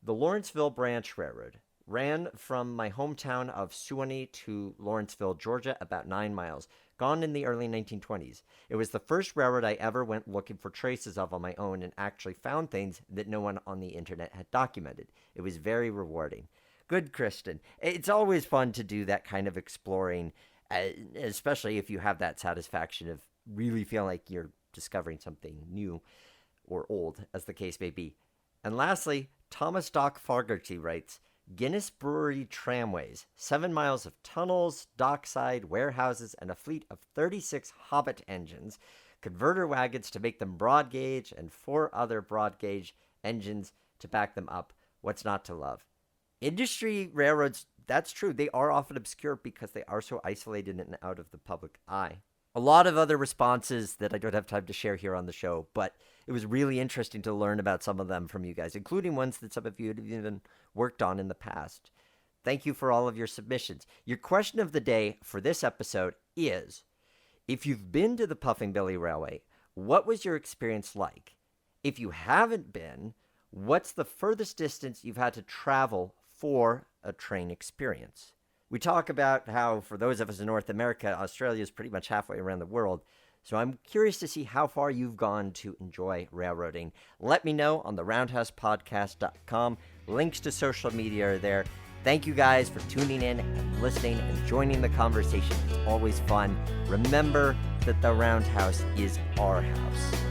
"The Lawrenceville Branch Railroad ran from my hometown of Suwanee to Lawrenceville, Georgia, about 9 miles, gone in the early 1920s. It was the first railroad I ever went looking for traces of on my own and actually found things that no one on the internet had documented. It was very rewarding." Good, Kristen. It's always fun to do that kind of exploring, especially if you have that satisfaction of really feeling like you're discovering something new or old, as the case may be. And lastly, Thomas Doc Fogarty writes, "Guinness Brewery Tramways, 7 miles of tunnels, dockside, warehouses, and a fleet of 36 Hobbit engines, converter wagons to make them broad gauge, and 4 other broad gauge engines to back them up. What's not to love?" Industry railroads, that's true. They are often obscure because they are so isolated and out of the public eye. A lot of other responses that I don't have time to share here on the show, but it was really interesting to learn about some of them from you guys, including ones that some of you have even worked on in the past. Thank you for all of your submissions. Your question of the day for this episode is, if you've been to the Puffing Billy Railway, what was your experience like? If you haven't been, what's the furthest distance you've had to travel for a train experience? We talk about how, for those of us in North America, Australia is pretty much halfway around the world. So I'm curious to see how far you've gone to enjoy railroading. Let me know on theroundhousepodcast.com. Links to social media are there. Thank you guys for tuning in and listening and joining the conversation. It's always fun. Remember that the Roundhouse is our house.